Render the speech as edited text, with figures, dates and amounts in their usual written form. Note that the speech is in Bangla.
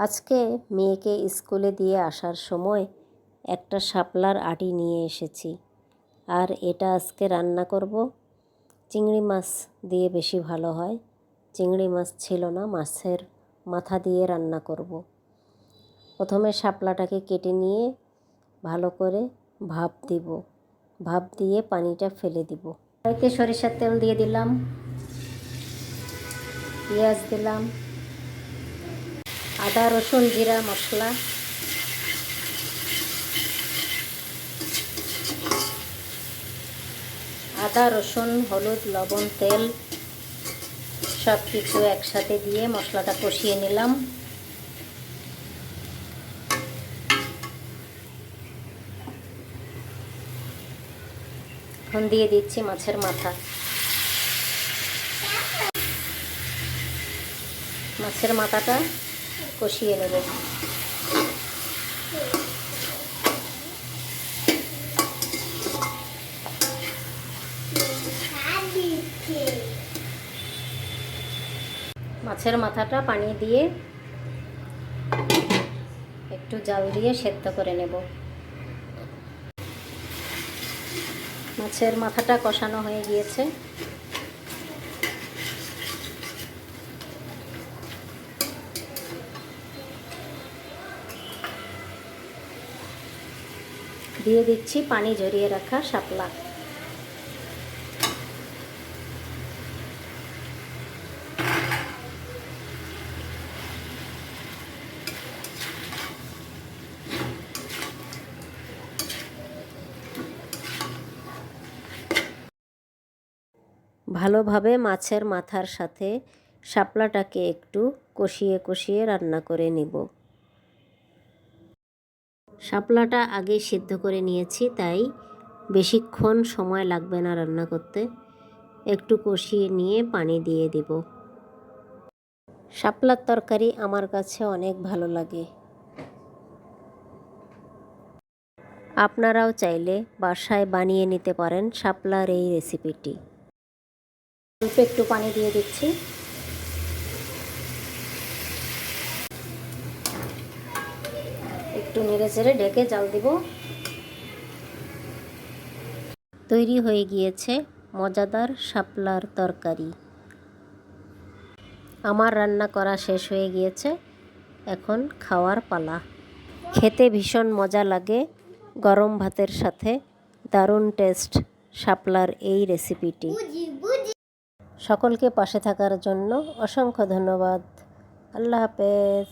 আজকে মেয়েকে স্কুলে দিয়ে আসার সময় একটা শাপলার আটি নিয়ে এসেছি, আর এটা আজকে রান্না করব। চিংড়ি মাছ দিয়ে বেশি ভালো হয়। চিংড়ি মাছ ছিল না, মাছের মাথা দিয়ে রান্না করব। প্রথমে শাপলাটাকে কেটে নিয়ে ভালো করে ভাপ দিব। ভাপ দিয়ে পানিটা ফেলে দিব। কড়াইতে সরিষার তেল দিয়ে দিলাম, পেঁয়াজ দিলাম, আদা রসুন জিরা মশলা, আদা রসুন হলুদ লবণ তেল সব কিছু একসাথে দিয়ে মশলাটা কষিয়ে নিলাম। এখন দিয়ে দিচ্ছি মাছের মাথা। মাছের মাথাটা কষিয়ে নেব। মাছের মাথাটা পানি দিয়ে একটু জাল দিয়ে সেদ্ধ করে নেব। মাছের মাথাটা কষানো হয়ে গিয়েছে। দিয়ে দিচ্ছি পানি ঝরিয়ে রাখা শাপলা। ভালোভাবে মাছের মাথার সাথে শাপলাটাকে একটু কষিয়ে কষিয়ে রান্না করে নিব। শাপলাটা আগে সিদ্ধ করে নিয়েছি, তাই বেশিক্ষণ সময় লাগবে না রান্না করতে। একটু কষিয়ে নিয়ে পানি দিয়ে দিব। শাপলার তরকারি আমার কাছে অনেক ভালো লাগে। আপনারাও চাইলে বাসায় বানিয়ে নিতে পারেন শাপলার এই রেসিপিটি। অল্প একটু পানি দিয়ে দিচ্ছি। একটু নেড়ে চেড়ে ঢেকে জাল দিব। তৈরি হয়ে গিয়েছে মজাদার শাপলার তরকারি। আমার রান্না করা শেষ হয়ে গিয়েছে, এখন খাওয়ার পালা। খেতে ভীষণ মজা লাগে গরম ভাতের সাথে। দারুণ টেস্ট শাপলার এই রেসিপিটি। সকলকে পাশে থাকার জন্য অসংখ্য ধন্যবাদ। আল্লাহ হাফেজ।